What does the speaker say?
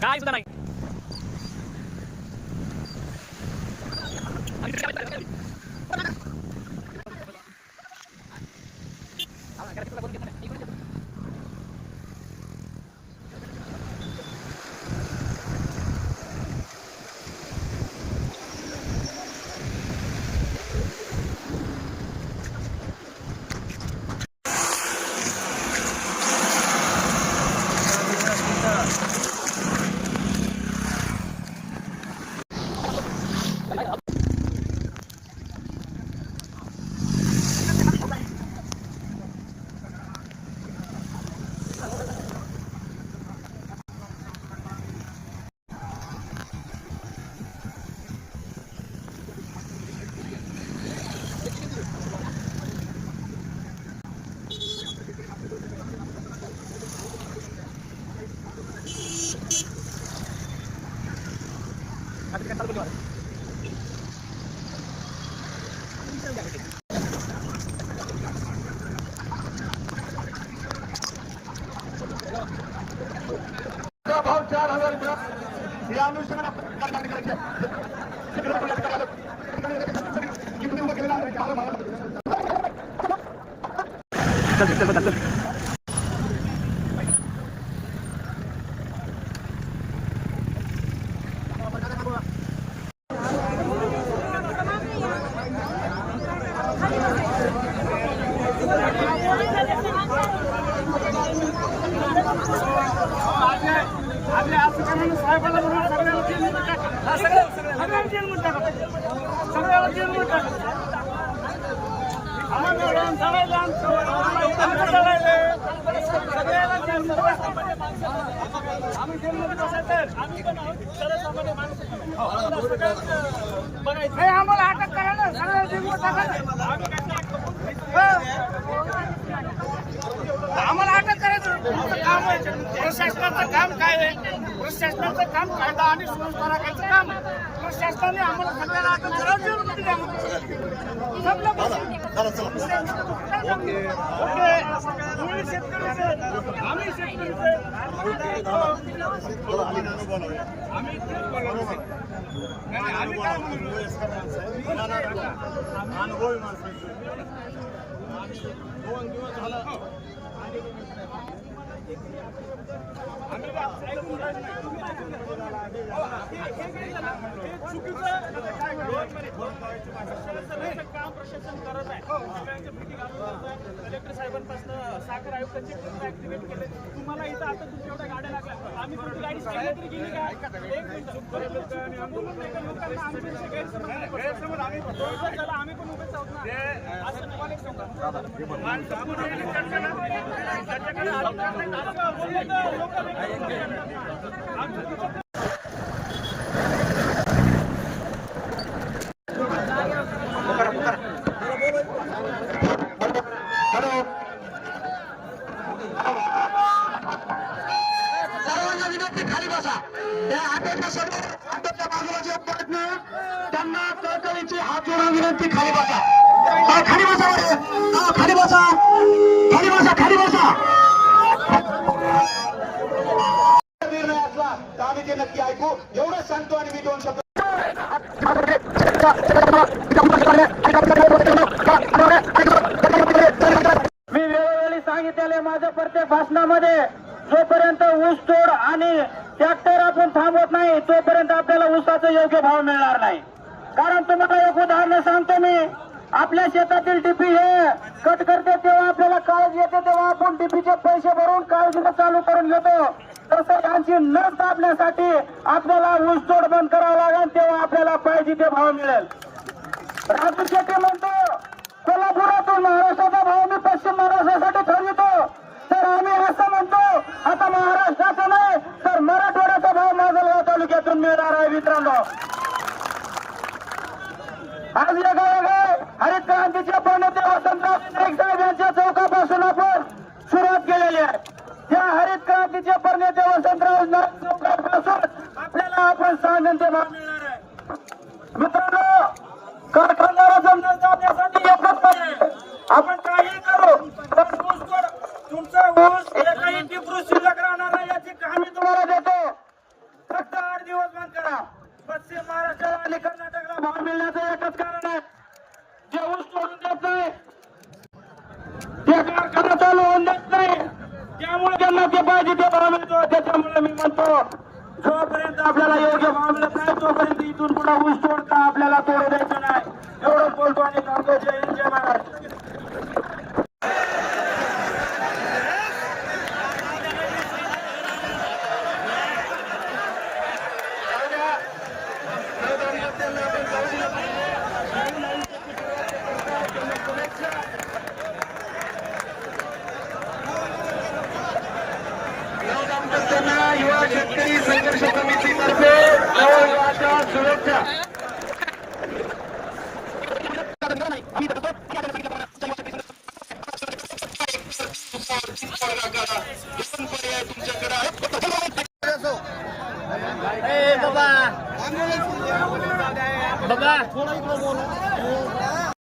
काय सुद्धा नाही. भाव 4000 या अनुषंगाने आम्हाला अटक करा ना, आम्हाला अटक करायचं काम आहे. प्रशासनाचं काम काय आहे? प्रशासनाचं काम कायदा आणि सुव्यवस्था राखायचं काम आहे. प्रशासनाने आम्हाला सगळ्याला अटक करायची आम्ही अनुभवी माणसं 2 दिवस झाला काम प्रशासन करत आहे. कलेक्टर साहेबांपासून साखर आयुक्तांचे ऍक्टिव्हेट केले. तुम्हाला इथं आता तुमच्या एवढ्या गाड्या लागल्या, आम्ही तुमची गाडी स्टँडला तरी गेली का? एक मिनिट लोकांना आमच्याविषयी गैरसमज आम्ही झाला, आम्ही पण उभेच आहोत ना. असं तुम्हाला एक सांगा सर्वांना विनंती खाली बसा. त्या ऑटोच्या समोर ऑटोच्या बाजूला जे प्रयत्न त्यांना कळकळीची हात जोडून विनंती खाली बसा. खाली बसा, खाली बसा, खाली बसा, खाली बसा. निर्णय असला तर आम्ही ते नक्की ऐकू एवढंच सांगतो. आणि मी 2 शब्द मी वेळोवेळी सांगितलेले माझ्या प्रत्येक भाषणामध्ये, जोपर्यंत ऊस तोड आणि ट्रॅक्टर आपण थांबवत नाही तोपर्यंत आपल्याला ऊसाचा योग्य भाव मिळणार नाही. कारण तुम्हाला एक उदाहरण सांगतो मी. आपल्या शेतातील डीपी हे कट करते तेव्हा आपल्याला काळजी येते, तेव्हा आपण डीपीचे पैसे भरून काळजीला चालू करून घेतो. तसं यांची नस दाबण्यासाठी आपल्याला ऊस तोड बंद करावं लागेल, तेव्हा आपल्याला पाहिजे ते भाव मिळेल. राजू शेट्टी म्हणतो कोल्हापुरातून महाराष्ट्राचा भाव मी पश्चिम महाराष्ट्रासाठी ठरवितो, तर आम्ही असं म्हणतो आता महाराष्ट्राचा नाही तर मराठवाड्याचा भाव माजलगाव तालुक्यातून मिळणार आहे. मित्रांनो, आज हरित क्रांतीच्या प्रणेते वसंतराव नाईक साहेब यांच्या चौकापासून आपण सुरुवात केलेली आहे. त्या हरित क्रांतीचे प्रणेते वसंतराव नाईक चौकापासून आपल्याला आपण 6 घंटे भाव मिळणार आहे. मित्रांनो, कारखानदाराचा जाण्यासाठी एकच पाहिजे. आपण काही करू पण म्हणतो जोपर्यंत आपल्याला योग्य भाव मिळत नाही तोपर्यंत इथून पुढे ऊस तोडता आपल्याला तोडू द्यायचं नाही एवढं बोलतो आणि थांबतो. जय हिंद जय महाराष्ट्र. युवा शेतकरी संघर्ष समितीतर्फे नवविवाहाच्या शुभेच्छा. बाबा